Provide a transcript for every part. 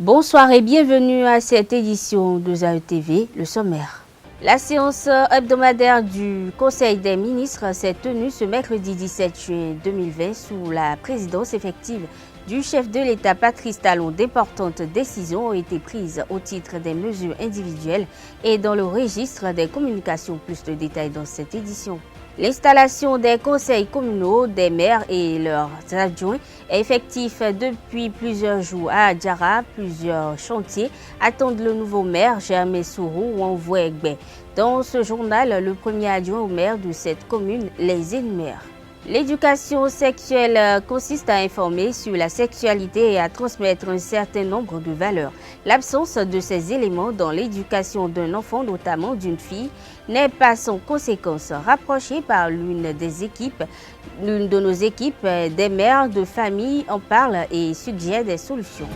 Bonsoir et bienvenue à cette édition de ZAE TV, le sommaire. La séance hebdomadaire du Conseil des ministres s'est tenue ce mercredi 17 juin 2020 sous la présidence effective du chef de l'État Patrice Talon. D'importantes décisions ont été prises au titre des mesures individuelles et dans le registre des communications. Plus de détails dans cette édition. L'installation des conseils communaux, des maires et leurs adjoints est effective depuis plusieurs jours à Adjara. Plusieurs chantiers attendent le nouveau maire, Germain Sourou ou Envoie Egbe. Dans ce journal, le premier adjoint au maire de cette commune les énumère. L'éducation sexuelle consiste à informer sur la sexualité et à transmettre un certain nombre de valeurs. L'absence de ces éléments dans l'éducation d'un enfant, notamment d'une fille, n'est pas sans conséquence. Rapprochée par l'une de nos équipes, des mères de famille en parlent et suggèrent des solutions.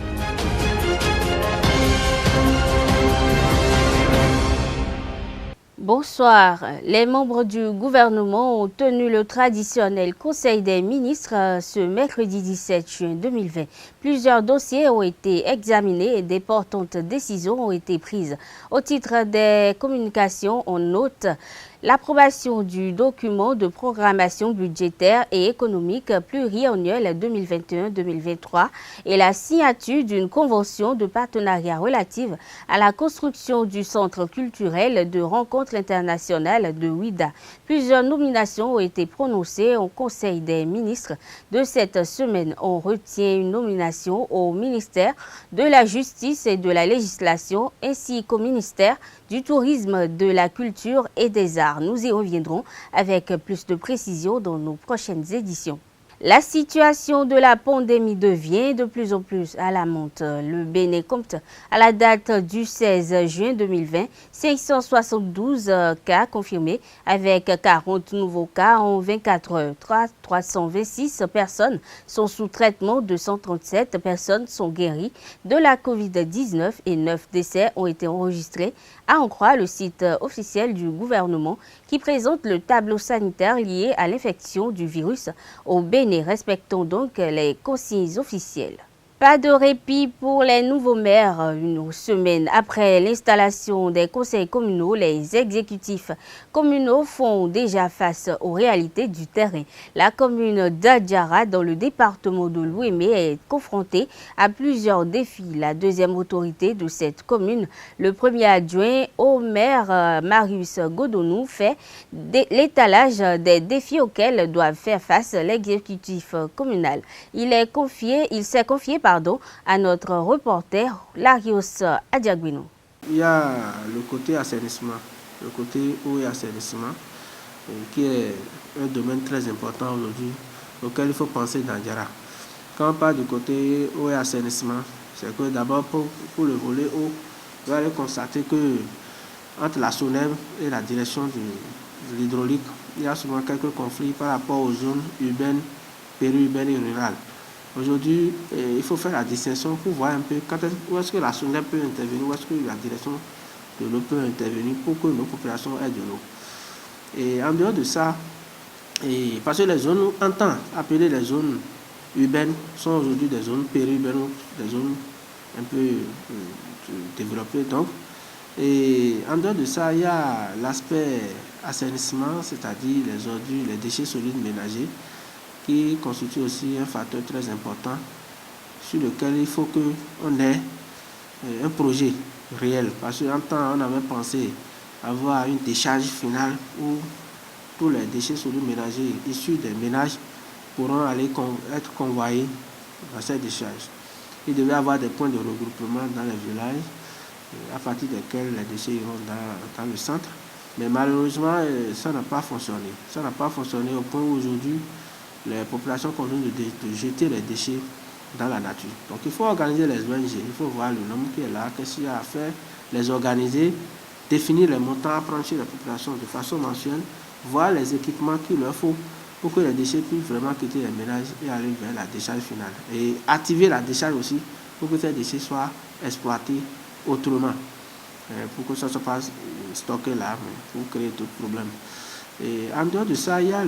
Bonsoir. Les membres du gouvernement ont tenu le traditionnel Conseil des ministres ce mercredi 17 juin 2020. Plusieurs dossiers ont été examinés et d'importantes décisions ont été prises. Au titre des communications, on note l'approbation du document de programmation budgétaire et économique pluriannuel 2021-2023 et la signature d'une convention de partenariat relative à la construction du centre culturel de rencontres internationales de Ouidah. Plusieurs nominations ont été prononcées au Conseil des ministres de cette semaine. On retient une nomination au ministère de la Justice et de la Législation ainsi qu'au ministère du Tourisme, de la Culture et des Arts. Nous y reviendrons avec plus de précision dans nos prochaines éditions. La situation de la pandémie devient de plus en plus alarmante. Le Bénin compte à la date du 16 juin 2020 572 cas confirmés avec 40 nouveaux cas en 24 heures. 326 personnes sont sous traitement, 237 personnes sont guéries de la COVID-19 et 9 décès ont été enregistrés, à en croire le site officiel du gouvernement qui présente le tableau sanitaire lié à l'infection du virus au Bénin. Respectons donc les consignes officielles. Pas de répit pour les nouveaux maires. Une semaine après l'installation des conseils communaux, les exécutifs communaux font déjà face aux réalités du terrain. La commune d'Adjara, dans le département de l'Ouémé, est confrontée à plusieurs défis. La deuxième autorité de cette commune, le premier adjoint au maire Marius Godonou, fait l'étalage des défis auxquels doivent faire face l'exécutif communal. Il s'est confié à notre reporter Larios Adiaguino. Il y a le côté assainissement, le côté eau et assainissement, qui est un domaine très important aujourd'hui auquel il faut penser dans Djara. Quand on parle du côté eau et assainissement, c'est que d'abord pour le volet eau, vous allez constater que entre la SONEM et la direction de l'hydraulique, il y a souvent quelques conflits par rapport aux zones urbaines, périurbaines et rurales. Aujourd'hui, il faut faire la distinction pour voir un peu où est-ce que la SONEM peut intervenir, où est-ce que la direction de l'eau peut intervenir pour que nos populations aient de l'eau. Et en dehors de ça, parce que les zones, on entend appeler les zones urbaines, sont aujourd'hui des zones périurbaines, des zones un peu développées. Donc, et en dehors de ça, il y a l'aspect assainissement, c'est-à-dire les ordures, les déchets solides ménagers, qui constitue aussi un facteur très important sur lequel il faut qu'on ait un projet réel. Parce qu'en temps, on avait pensé avoir une décharge finale où tous les déchets solides ménagers issus des ménages pourront aller être convoyés dans cette décharge. Il devait y avoir des points de regroupement dans les villages à partir desquels les déchets iront dans le centre. Mais malheureusement, ça n'a pas fonctionné. Ça n'a pas fonctionné au point où aujourd'hui, les populations continuent de jeter les déchets dans la nature. Donc il faut organiser les ONG, il faut voir le nombre qui est là, qu'est-ce qu'il y a à faire, les organiser, définir les montants à prendre chez les populations de façon mensuelle, voir les équipements qu'il leur faut pour que les déchets puissent vraiment quitter les ménages et aller vers la décharge finale. Et activer la décharge aussi pour que ces déchets soient exploités autrement, pour que ça ne soit pas stocké là, pour créer d'autres problèmes. Et en dehors de ça, il y a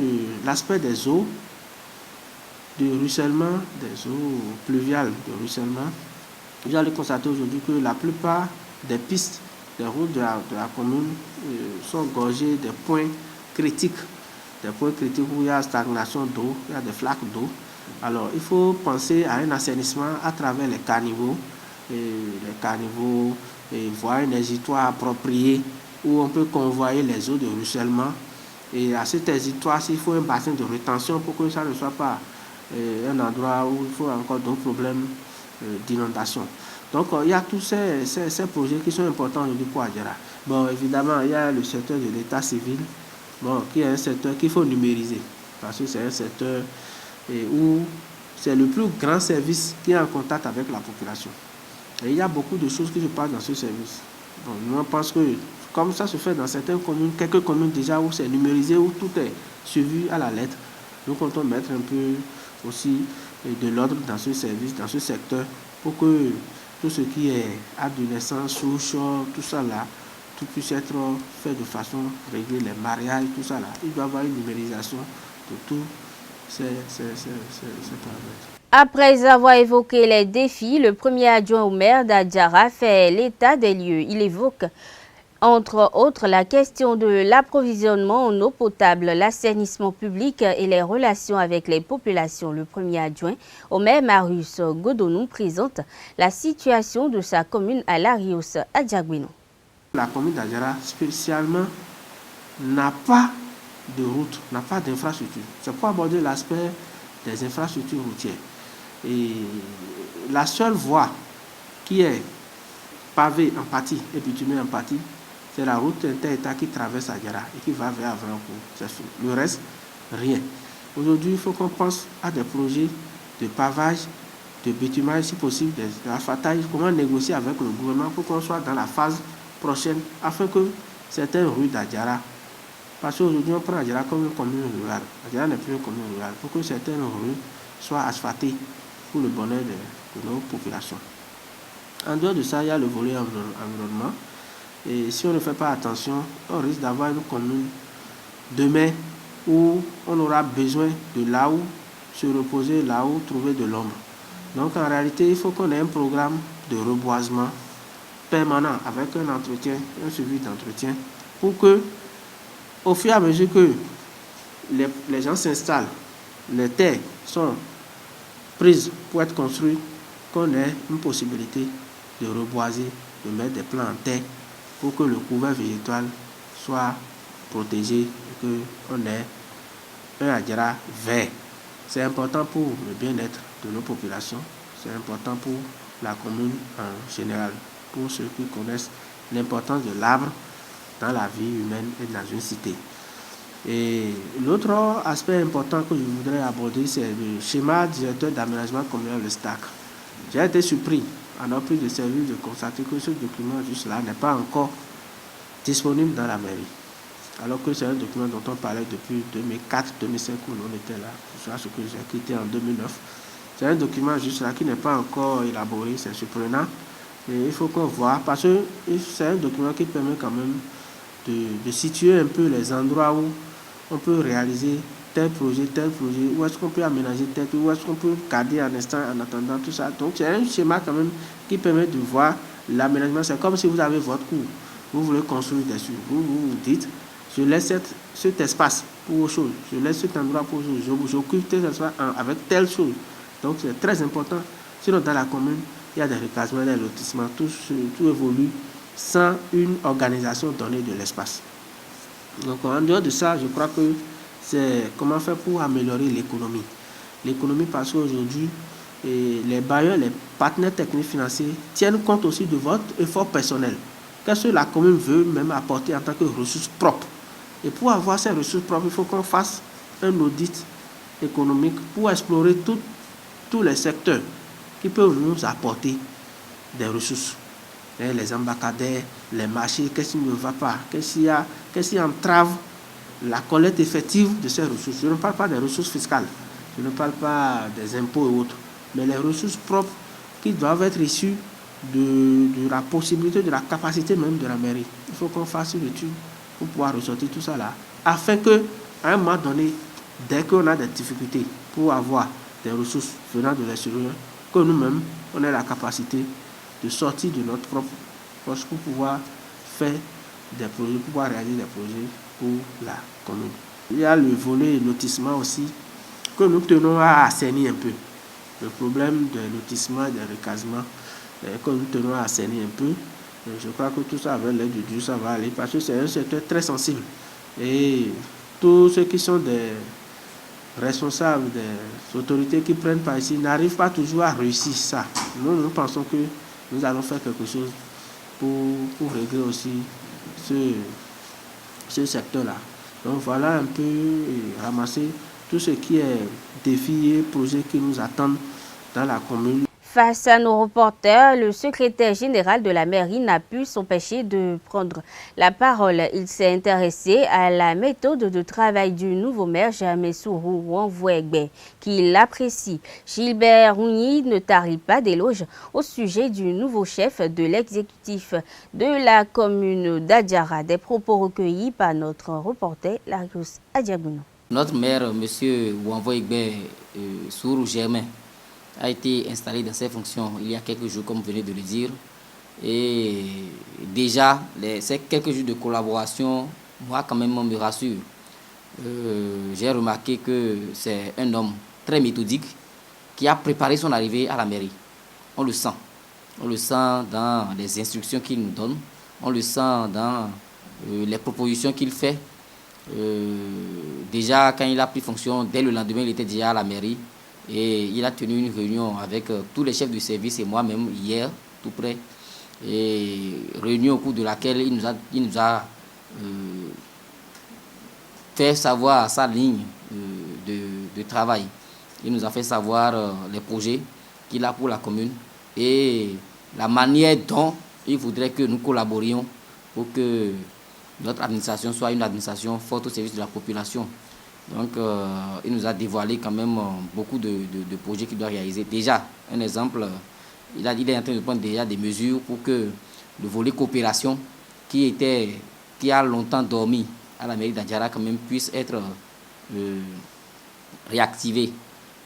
l'aspect des eaux, de ruissellement, des eaux pluviales de ruissellement, vous allez constater aujourd'hui que la plupart des pistes, des routes de la commune sont gorgées des points critiques. Des points critiques où il y a stagnation d'eau, il y a des flaques d'eau. Alors, il faut penser à un assainissement à travers les caniveaux, et voir un exutoire approprié où on peut convoyer les eaux de ruissellement. Et à cet exutoire, il faut un bassin de rétention pour que ça ne soit pas un endroit où il faut encore d'autres problèmes d'inondation. Donc, il y a tous ces projets qui sont importants aujourd'hui pour Adjara. Bon, évidemment, il y a le secteur de l'état civil, qui est un secteur qu'il faut numériser, parce que c'est un secteur où c'est le plus grand service qui est en contact avec la population. Et il y a beaucoup de choses qui se passent dans ce service. Bon, nous, on pense que, comme ça se fait dans certaines communes, quelques communes déjà où c'est numérisé, où tout est suivi à la lettre, nous comptons mettre un peu aussi de l'ordre dans ce service, dans ce secteur, pour que tout ce qui est acte de naissance, souche, tout ça là, tout puisse être fait de façon réglée, les mariages, tout ça là. Il doit y avoir une numérisation de tous ces paramètres. Après avoir évoqué les défis, le premier adjoint au maire d'Adjara fait l'état des lieux. Il évoque, entre autres, la question de l'approvisionnement en eau potable, l'assainissement public et les relations avec les populations. Le premier adjoint au maire, Marius Godonou, présente la situation de sa commune à Larios, à Diaguinon. La commune d'Adjara, spécialement, n'a pas de route, n'a pas d'infrastructure. C'est pour aborder l'aspect des infrastructures routières. Et la seule voie qui est pavée en partie et bitumée en partie, c'est la route inter-État qui traverse Adjara et qui va vers Avrancourt. Le reste, rien. Aujourd'hui, il faut qu'on pense à des projets de pavage, de bitumage, si possible, d'asphaltage, comment négocier avec le gouvernement pour qu'on soit dans la phase prochaine, afin que certaines rues d'Adjara, parce qu'aujourd'hui on prend Adjara comme une commune rurale, Adjara n'est plus une commune rurale, pour que certaines rues soient asphaltées pour le bonheur de nos populations. En dehors de ça, il y a le volet environnement. Et si on ne fait pas attention, on risque d'avoir une commune demain où on aura besoin de là où se reposer, là où trouver de l'ombre. Donc en réalité, il faut qu'on ait un programme de reboisement permanent avec un entretien, un suivi d'entretien, pour que, au fur et à mesure que les gens s'installent, les terres sont prises pour être construites, qu'on ait une possibilité de reboiser, de mettre des plants en terre pour que le couvert végétal soit protégé et qu'on ait un Adjara vert. C'est important pour le bien-être de nos populations, c'est important pour la commune en général, pour ceux qui connaissent l'importance de l'arbre dans la vie humaine et dans une cité. Et l'autre aspect important que je voudrais aborder, c'est le schéma directeur d'aménagement communal, le STAC. J'ai été surpris en appui de service de constater que ce document juste là n'est pas encore disponible dans la mairie. Alors que c'est un document dont on parlait depuis 2004-2005 où on était là, c'est ce que j'ai quitté en 2009. C'est un document juste là qui n'est pas encore élaboré, c'est surprenant. Et il faut qu'on voit, parce que c'est un document qui permet quand même de situer un peu les endroits où on peut réaliser tel projet, où est-ce qu'on peut aménager tel, où est-ce qu'on peut garder un instant en attendant tout ça. Donc c'est un schéma quand même qui permet de voir l'aménagement. C'est comme si vous avez votre cour, vous voulez construire dessus. Vous dites, je laisse cet espace pour autre chose, je laisse cet endroit pour autre chose, j'occupe tel espace avec telle chose. Donc c'est très important. Sinon dans la commune, il y a des recasements, des lotissements, tout évolue sans une organisation donnée de l'espace. Donc en dehors de ça, je crois que c'est comment faire pour améliorer l'économie. L'économie parce qu'aujourd'hui, les bailleurs, les partenaires techniques financiers tiennent compte aussi de votre effort personnel. Qu'est-ce que la commune veut même apporter en tant que ressources propres. Et pour avoir ces ressources propres, il faut qu'on fasse un audit économique pour explorer tous les secteurs qui peuvent nous apporter des ressources. Les embarcadères, les marchés, qu'est-ce qui ne va pas, qu'est-ce qui entrave la collecte effective de ces ressources. Je ne parle pas des ressources fiscales, je ne parle pas des impôts et autres, mais les ressources propres qui doivent être issues de la possibilité, de la capacité même de la mairie. Il faut qu'on fasse une étude pour pouvoir ressortir tout ça là, afin que, à un moment donné, dès qu'on a des difficultés pour avoir des ressources venant de l'extérieur, que nous-mêmes, on ait la capacité de sortir de notre propre poche pour pouvoir faire des projets, pour pouvoir réaliser des projets pour la commune. Il y a le volet lotissement aussi que nous tenons à assainir un peu. Le problème des lotissements, des recasements, que nous tenons à assainir un peu. Je crois que tout ça, avec l'aide de Dieu, ça va aller parce que c'est un secteur très sensible. Et tous ceux qui sont des responsables, des autorités qui prennent part ici, n'arrivent pas toujours à réussir ça. Nous pensons que nous allons faire quelque chose pour régler aussi ce secteur-là. Donc voilà un peu ramasser tout ce qui est défis et projets qui nous attendent dans la commune. Face à nos reporters, le secrétaire général de la mairie n'a pu s'empêcher de prendre la parole. Il s'est intéressé à la méthode de travail du nouveau maire Jamesourou Wanvouegbe, qu'il apprécie. Gilbert Rougny ne tarit pas d'éloges au sujet du nouveau chef de l'exécutif de la commune d'Adjara. Des propos recueillis par notre reporter Larius Adiabouno. Notre maire, M. Wanvouegbe Sourou Germain, a été installé dans ses fonctions il y a quelques jours, comme vous venez de le dire. Et déjà, ces quelques jours de collaboration, moi quand même, me rassure. J'ai remarqué que c'est un homme très méthodique qui a préparé son arrivée à la mairie. On le sent. On le sent dans les instructions qu'il nous donne. On le sent dans les propositions qu'il fait. Déjà, quand il a pris fonction, dès le lendemain, il était déjà à la mairie. Et il a tenu une réunion avec tous les chefs de service et moi-même hier, tout près. Et réunion au cours de laquelle il nous a fait savoir sa ligne de travail. Il nous a fait savoir les projets qu'il a pour la commune et la manière dont il voudrait que nous collaborions pour que notre administration soit une administration forte au service de la population. Donc, il nous a dévoilé quand même beaucoup de projets qu'il doit réaliser. Déjà, un exemple, il est en train de prendre déjà des mesures pour que le volet coopération, qui a longtemps dormi à la mairie d'Adjara, quand même puisse être réactivé.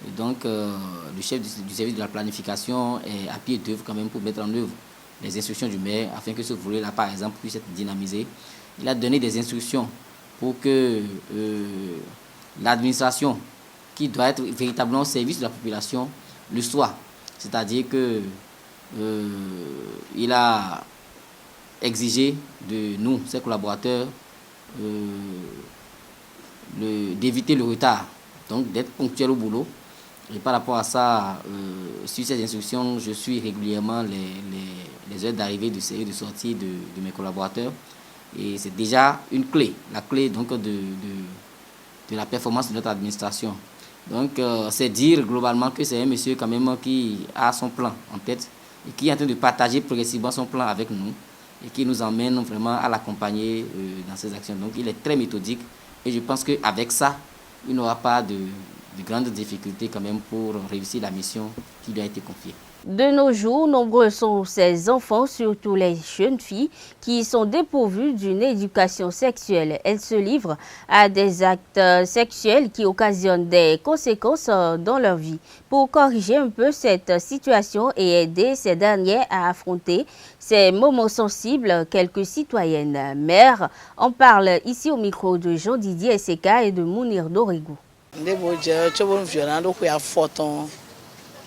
Et donc, le chef du service de la planification est à pied d'œuvre quand même pour mettre en œuvre les instructions du maire afin que ce volet-là, par exemple, puisse être dynamisé. Il a donné des instructions pour que l'administration, qui doit être véritablement au service de la population, le soit. C'est-à-dire que il a exigé de nous, ses collaborateurs, d'éviter le retard, donc d'être ponctuel au boulot. Et par rapport à ça, sur ces instructions, je suis régulièrement les heures d'arrivée, de sortie de mes collaborateurs. Et c'est déjà une clé, la clé donc de la performance de notre administration. Donc, c'est dire globalement que c'est un monsieur quand même qui a son plan en tête et qui est en train de partager progressivement son plan avec nous et qui nous emmène vraiment à l'accompagner dans ses actions. Donc, il est très méthodique et je pense qu'avec ça, il n'aura pas de grandes difficultés quand même pour réussir la mission qui lui a été confiée. De nos jours, nombreux sont ces enfants, surtout les jeunes filles, qui sont dépourvues d'une éducation sexuelle. Elles se livrent à des actes sexuels qui occasionnent des conséquences dans leur vie. Pour corriger un peu cette situation et aider ces dernières à affronter ces moments sensibles, quelques citoyennes mères en parlent ici au micro de Jean-Didier Seka et de Mounir Dorigou.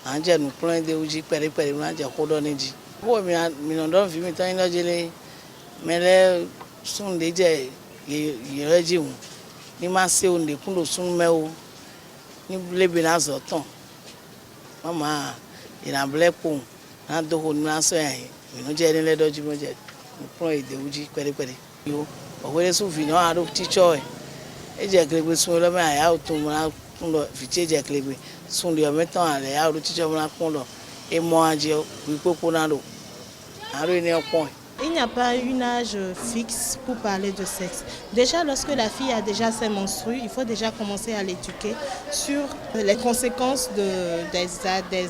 Anje nous plein de uji pere na je kodo neji bo mi non don fi mi tan ina jele mele sun de je ye reji un ni ma se o de kun lo sun me o ni lebe na zo ton mama ina blepo na do ho na so yan mi no je ni le doji mo je mo plein de uji pere yo o wele sun fi no aro teacher e je gregbe sun lo me aya o tun na kun lo fi je gregbe. Il n'y a pas un âge fixe pour parler de sexe. Déjà, lorsque la fille a déjà ses menstrues, il faut déjà commencer à l'éduquer sur les conséquences des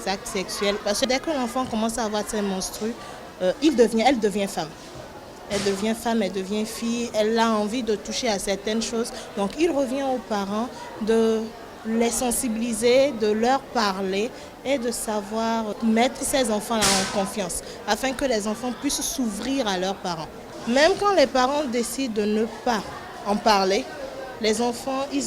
actes sexuels. Parce que dès que l'enfant commence à avoir ses menstrues, elle devient femme. Elle devient femme, elle devient fille, elle a envie de toucher à certaines choses. Donc, il revient aux parents de les sensibiliser, de leur parler et de savoir mettre ces enfants-là en confiance afin que les enfants puissent s'ouvrir à leurs parents. Même quand les parents décident de ne pas en parler, les enfants, il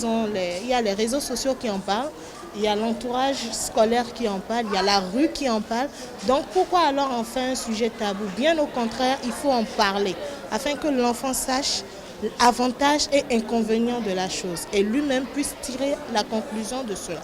y a les réseaux sociaux qui en parlent, il y a l'entourage scolaire qui en parle, il y a la rue qui en parle. Donc pourquoi alors en faire un sujet tabou? Bien au contraire, il faut en parler afin que l'enfant sache avantages et inconvénients de la chose et lui-même puisse tirer la conclusion de cela.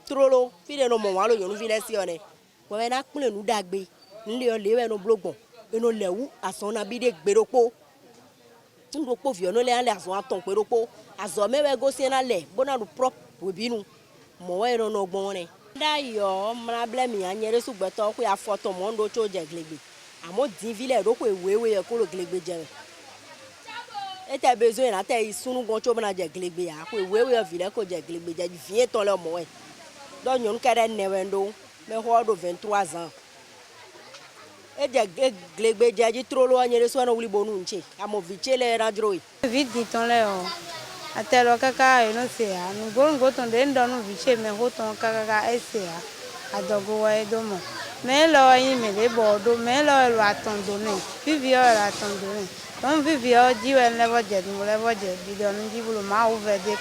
Trolo, fide no mo walo yonu vile sione. Wa na kule nu dagbe. Nle lewe no blogbon. Eno lewu asona bide gberopo. Ndopo vi no le ale aso aton gberopo. Azo mewe go si na le, bona nu prop webinu. Mo wa eno no gbon ne. Da yo mra blemi anyere sugbeto ku ya foto mo ndo cho je glegbe. Amo din vile do ku ewewe ye ko lo glegbe je. Et tu as besoin de faire sunu goncho bana je glegbe ya ko ewewe vile ko je glegbe je vie ton le mo e. Donc nous avons 23 ans. Et glegbe jaji trolo anyere so na wuli bonu nche amoviche le radroi vite dit on le o atelo kaka eno se a nu gongo ton de ndo nu viche me hoton kaka ese a adogo wa edomo me lo yin me le bodo me lo atondo ne vivio atondo ne don vivio jiwe level jet bi don jibulo ma over de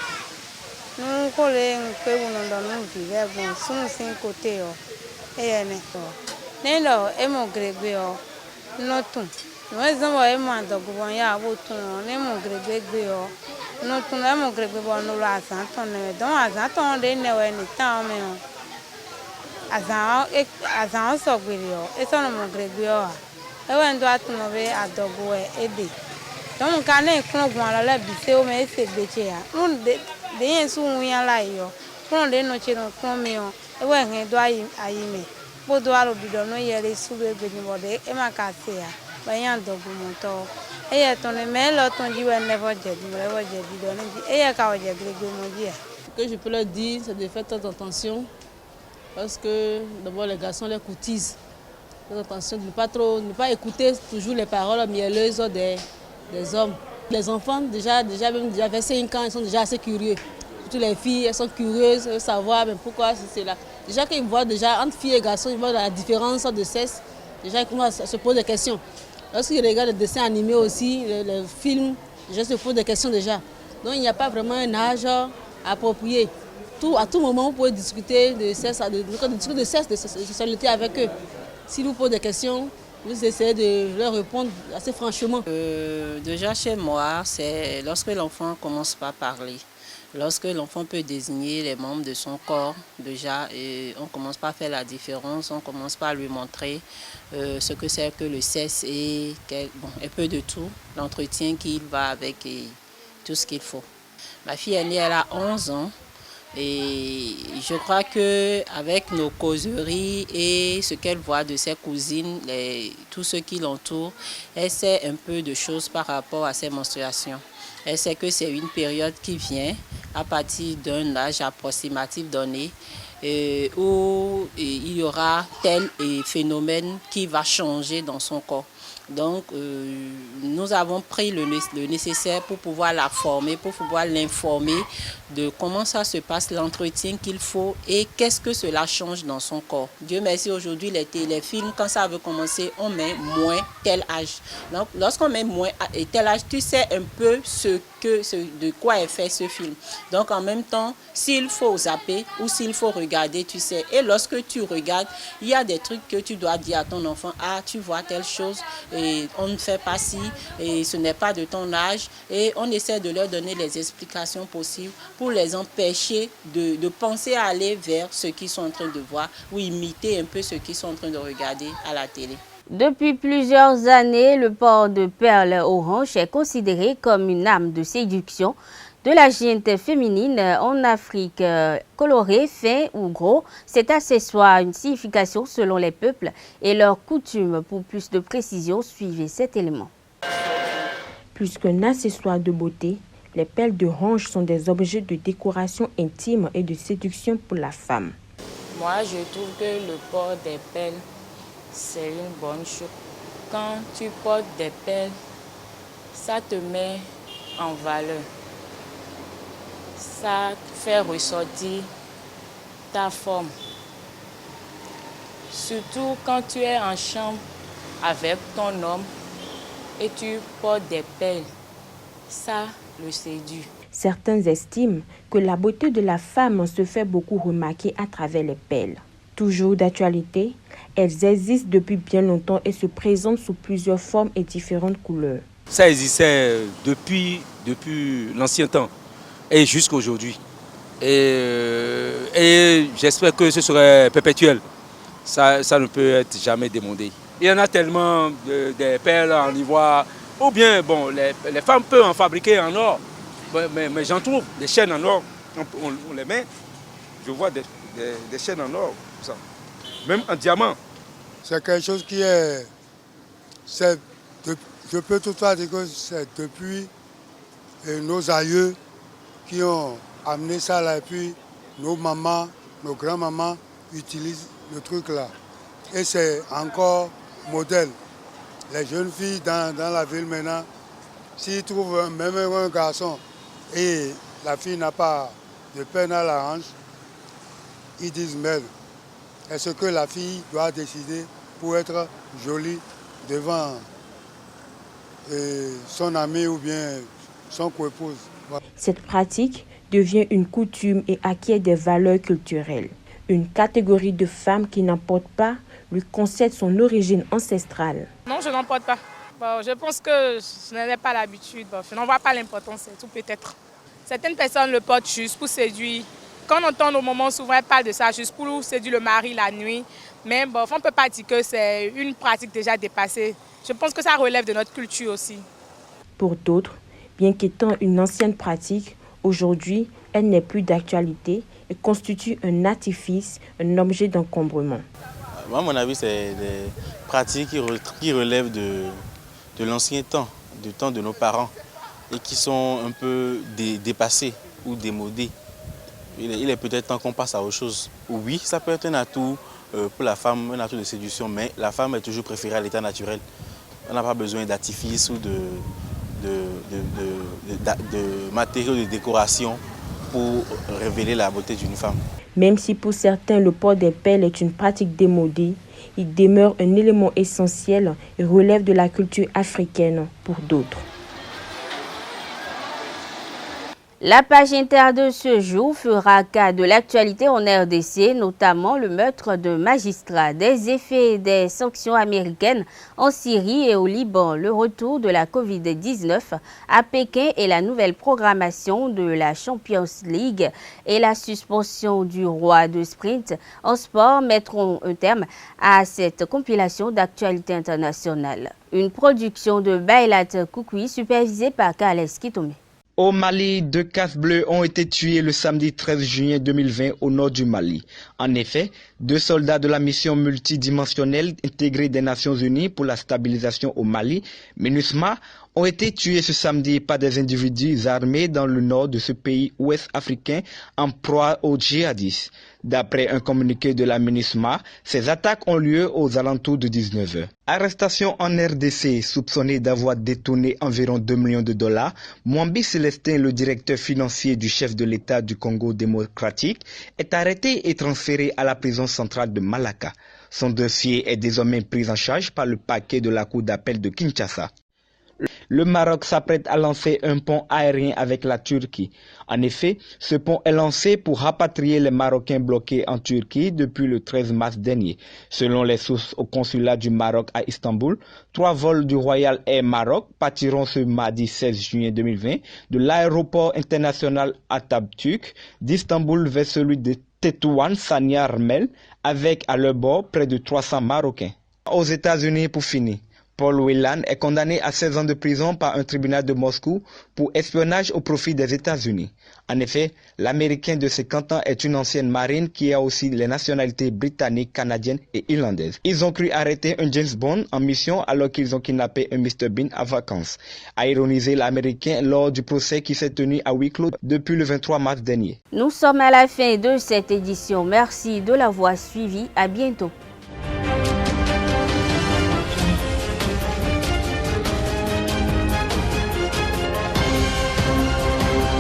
nu ko le pe wono ndo nu vive bon sun sin côté o eyene to nelo emo gregbe o notun no ezamo emo adogo bon ya bo tun ne mo gregbe o notun emo gregbe bon no la santon ne don azanton de ne we ni tan me o azan so gbere o e so no mo gregbe o e we ndo atun no be adogo ede don ka ne kun gun ala le bi se o me se gbeche ya nun de yen su un ya la yo kun de no che no kun mi o e we hen do ayi me bodo alo bido no yere sube gbeni bode e ma ka se ya bayan dogu monto e ye ton me lo ton jiwe never jet bido no e ye ka o je gregbe mo ji. Ce que je peux leur dire, c'est de faire très attention parce que d'abord les garçons les courtisent. Faites attention de ne pas écouter toujours les paroles mielleuses des hommes. Les enfants déjà vers 5 ans, ils sont déjà assez curieux. Toutes les filles, elles sont curieuses, elles veulent savoir mais pourquoi c'est là. Déjà qu'ils voient déjà entre filles et garçons, ils voient la différence de sexe. Déjà ils commencent à se poser des questions. Lorsqu'ils regardent les dessins animés aussi, les films, déjà ils se posent des questions déjà. Donc il n'y a pas vraiment un âge approprié. À tout moment, vous pouvez discuter de sexe, de sexualité avec eux. Si vous posez des questions, vous essayez de leur répondre assez franchement. Déjà chez moi, c'est lorsque l'enfant commence par parler. Lorsque l'enfant peut désigner les membres de son corps, déjà, on commence par faire la différence, on commence par lui montrer ce que c'est que le sexe et un peu de tout, l'entretien qu'il va avec et tout ce qu'il faut. Ma fille aînée, elle a 11 ans et je crois qu'avec nos causeries et ce qu'elle voit de ses cousines, tout ce qui l'entoure, elle sait un peu de choses par rapport à ses menstruations. Elle sait que c'est une période qui vient à partir d'un âge approximatif donné où il y aura tel phénomène qui va changer dans son corps. Donc, nous avons pris le nécessaire pour pouvoir la former, pour pouvoir l'informer de comment ça se passe, l'entretien qu'il faut et qu'est-ce que cela change dans son corps. Dieu merci, aujourd'hui, les téléfilms, quand ça veut commencer, on met moins tel âge. Donc, lorsqu'on met moins tel âge, tu sais un peu ce de quoi est fait ce film. Donc en même temps, s'il faut zapper ou s'il faut regarder, tu sais. Et lorsque tu regardes, il y a des trucs que tu dois dire à ton enfant. Ah, tu vois telle chose et on ne fait pas ci et ce n'est pas de ton âge. Et on essaie de leur donner les explications possibles pour les empêcher de penser à aller vers ce qu'ils sont en train de voir ou imiter un peu ce qu'ils sont en train de regarder à la télé. Depuis plusieurs années, le port de perles aux hanches est considéré comme une arme de séduction de la gente féminine en Afrique. Coloré, fin ou gros, cet accessoire a une signification selon les peuples et leurs coutumes. Pour plus de précision, suivez cet élément. Plus qu'un accessoire de beauté, les perles de hanche sont des objets de décoration intime et de séduction pour la femme. Moi, je trouve que le port des perles, c'est une bonne chose. Quand tu portes des perles, ça te met en valeur. Ça fait ressortir ta forme. Surtout quand tu es en chambre avec ton homme et tu portes des perles, ça le séduit. Certains estiment que la beauté de la femme se fait beaucoup remarquer à travers les perles. Toujours d'actualité, elles existent depuis bien longtemps et se présentent sous plusieurs formes et différentes couleurs. Ça existait depuis l'ancien temps et jusqu'à aujourd'hui. Et j'espère que ce serait perpétuel. Ça ne peut être jamais démodé. Il y en a tellement des perles en ivoire. Ou bien, bon, les femmes peuvent en fabriquer en or. Mais j'en trouve des chaînes en or. On les met. Je vois des chaînes en or. Ça. Même en diamant. C'est quelque chose qui est... je peux tout à dire que c'est depuis nos aïeux qui ont amené ça là. Et puis nos mamans, nos grands-mamans utilisent le truc là. Et c'est encore modèle. Les jeunes filles dans la ville maintenant, s'ils trouvent même un garçon et la fille n'a pas de peine à la hanche, ils disent mais est-ce que la fille doit décider pour être jolie devant son ami ou bien son co-épouse? Cette pratique devient une coutume et acquiert des valeurs culturelles. Une catégorie de femmes qui n'en portent pas lui concède son origine ancestrale. Non, je n'en porte pas. Bon, je pense que je n'en ai pas l'habitude. Bon, je n'en vois pas l'importance, c'est tout peut-être. Certaines personnes le portent juste pour séduire. Quand on entend au moment, souvent elles parlent de ça juste pour séduire le mari la nuit. Mais bon, on ne peut pas dire que c'est une pratique déjà dépassée. Je pense que ça relève de notre culture aussi. Pour d'autres, bien qu'étant une ancienne pratique, aujourd'hui, elle n'est plus d'actualité et constitue un artifice, un objet d'encombrement. Moi, à mon avis, c'est des pratiques qui relèvent de l'ancien temps, du temps de nos parents, et qui sont un peu dépassées ou démodées. Il est peut-être temps qu'on passe à autre chose. Oui, ça peut être un atout pour la femme, un atout de séduction, mais la femme est toujours préférée à l'état naturel. On n'a pas besoin d'artifice ou de matériaux de décoration pour révéler la beauté d'une femme. Même si pour certains le port des perles est une pratique démodée, il demeure un élément essentiel et relève de la culture africaine pour d'autres. La page inter de ce jour fera cas de l'actualité en RDC, notamment le meurtre de magistrats, des effets des sanctions américaines en Syrie et au Liban, le retour de la Covid-19 à Pékin et la nouvelle programmation de la Champions League et la suspension du roi de sprint en sport mettront un terme à cette compilation d'actualité internationale. Une production de Bailat Koukoui supervisée par Kales Kitome. Au Mali, 2 casques bleus ont été tués le samedi 13 juin 2020 au nord du Mali. En effet, 2 soldats de la mission multidimensionnelle intégrée des Nations Unies pour la stabilisation au Mali, MINUSMA, ont été tués ce samedi par des individus armés dans le nord de ce pays ouest africain en proie aux djihadistes. D'après un communiqué de la MINUSMA, ces attaques ont lieu aux alentours de 19h. Arrestation en RDC, soupçonné d'avoir détourné environ 2 millions de dollars, Mwambi Célestin, le directeur financier du chef de l'État du Congo démocratique, est arrêté et transféré à la prison centrale de Malaka. Son dossier est désormais pris en charge par le parquet de la cour d'appel de Kinshasa. Le Maroc s'apprête à lancer un pont aérien avec la Turquie. En effet, ce pont est lancé pour rapatrier les Marocains bloqués en Turquie depuis le 13 mars dernier. Selon les sources au consulat du Maroc à Istanbul, 3 vols du Royal Air Maroc partiront ce mardi 16 juillet 2020 de l'aéroport international Atatürk d'Istanbul vers celui de Tétouan Sanya Rmel avec à leur bord près de 300 Marocains. Aux États-Unis pour finir. Paul Whelan est condamné à 16 ans de prison par un tribunal de Moscou pour espionnage au profit des États-Unis. En effet, l'Américain de 50 ans est une ancienne marine qui a aussi les nationalités britanniques, canadiennes et irlandaises. Ils ont cru arrêter un James Bond en mission alors qu'ils ont kidnappé un Mr Bean à vacances, a ironisé l'Américain lors du procès qui s'est tenu à huis clos depuis le 23 mars dernier. Nous sommes à la fin de cette édition. Merci de l'avoir suivi. À bientôt.